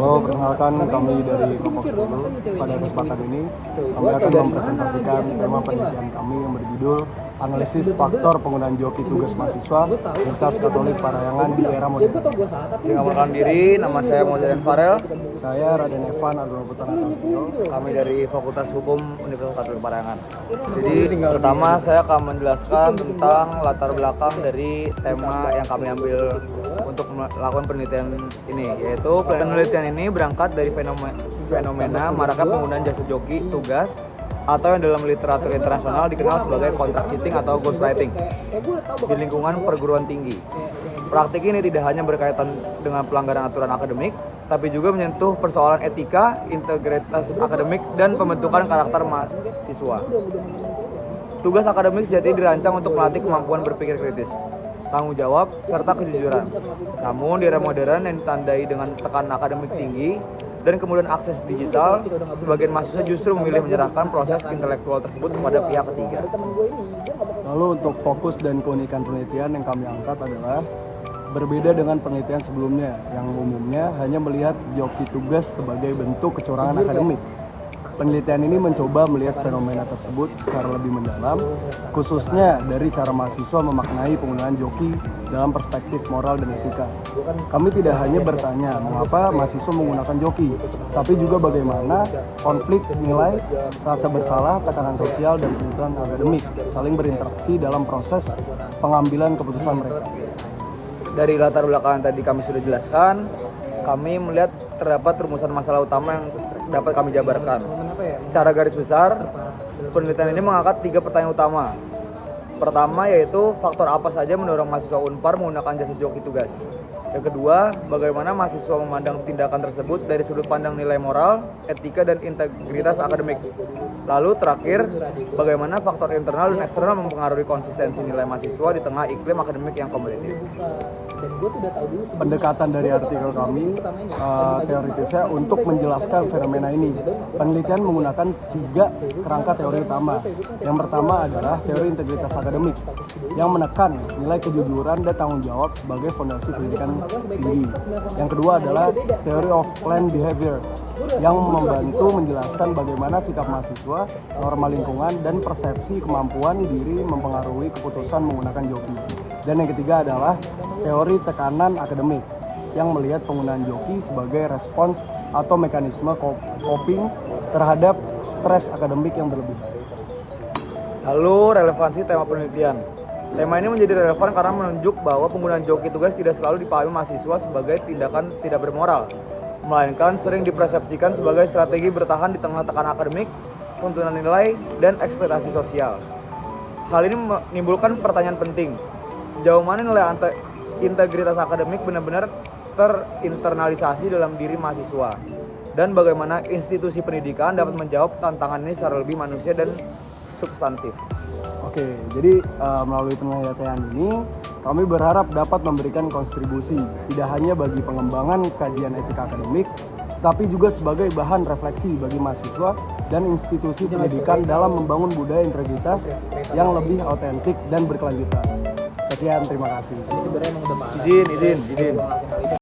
Halo, perkenalkan kami dari kelompok 10. Pada kesempatan ini, kami akan mempresentasikan tema penelitian kami yang berjudul Analisis Faktor Penggunaan Joki Tugas Mahasiswa Universitas Katolik Parahyangan di Era Modern. Mengenalkan diri, nama saya Mozaden Farel. Saya Raden Evan Agronoputan Atalstio. Kami dari Fakultas Hukum Universitas Katolik Parahyangan. Jadi pertama saya akan menjelaskan tentang latar belakang dari tema yang kami ambil untuk melakukan penelitian ini, yaitu penelitian ini berangkat dari fenomena maraknya penggunaan jasa joki tugas atau yang dalam literatur internasional dikenal sebagai contract cheating atau ghostwriting di lingkungan perguruan tinggi. Praktik ini tidak hanya berkaitan dengan pelanggaran aturan akademik, tapi juga menyentuh persoalan etika, integritas akademik, dan pembentukan karakter mahasiswa. Tugas akademik sejatinya dirancang untuk melatih kemampuan berpikir kritis, tanggung jawab, serta kejujuran. Namun di era modern yang ditandai dengan tekanan akademik tinggi dan kemudian akses digital, sebagian mahasiswa justru memilih menyerahkan proses intelektual tersebut kepada pihak ketiga. Lalu untuk fokus dan keunikan penelitian yang kami angkat adalah berbeda dengan penelitian sebelumnya yang umumnya hanya melihat joki tugas sebagai bentuk kecurangan akademik. Penelitian ini mencoba melihat fenomena tersebut secara lebih mendalam, khususnya dari cara mahasiswa memaknai penggunaan joki dalam perspektif moral dan etika. Kami tidak hanya bertanya mengapa mahasiswa menggunakan joki, tapi juga bagaimana konflik nilai, rasa bersalah, tekanan sosial, dan tuntutan akademik saling berinteraksi dalam proses pengambilan keputusan mereka. Dari latar belakang yang tadi kami sudah jelaskan, kami melihat terdapat rumusan masalah utama yang dapat kami jabarkan. Secara garis besar, penelitian ini mengangkat 3 pertanyaan utama. Pertama yaitu faktor apa saja mendorong mahasiswa Unpar menggunakan jasa joki tugas. Yang kedua, bagaimana mahasiswa memandang tindakan tersebut dari sudut pandang nilai moral, etika, dan integritas akademik. Lalu terakhir, bagaimana faktor internal dan eksternal mempengaruhi konsistensi nilai mahasiswa di tengah iklim akademik yang kompetitif. Pendekatan dari artikel kami teoritisnya untuk menjelaskan fenomena ini. Penelitian menggunakan 3 kerangka teori utama. Yang pertama adalah teori integritas akademik yang menekan nilai kejujuran dan tanggung jawab sebagai fondasi pendidikan tinggi. Yang kedua adalah theory of planned behavior yang membantu menjelaskan bagaimana sikap mahasiswa, norma lingkungan, dan persepsi kemampuan diri mempengaruhi keputusan menggunakan joki. Dan yang ketiga adalah teori tekanan akademik yang melihat penggunaan joki sebagai respons atau mekanisme coping terhadap stres akademik yang berlebihan. Lalu relevansi tema penelitian. Tema ini menjadi relevan karena menunjuk bahwa penggunaan joki tugas tidak selalu dipahami mahasiswa sebagai tindakan tidak bermoral, melainkan sering dipersepsikan sebagai strategi bertahan di tengah tekanan akademik, tuntutan nilai, dan ekspektasi sosial. Hal ini menimbulkan pertanyaan penting. Sejauh mana nilai integritas akademik benar-benar terinternalisasi dalam diri mahasiswa? Dan bagaimana institusi pendidikan dapat menjawab tantangan ini secara lebih manusia dan substansif? Oke, jadi melalui penelitian ini kami berharap dapat memberikan kontribusi tidak hanya bagi pengembangan kajian etika akademik, tapi juga sebagai bahan refleksi bagi mahasiswa dan institusi pendidikan dalam membangun budaya integritas yang lebih autentik dan berkelanjutan. Sekian, terima kasih. Izin.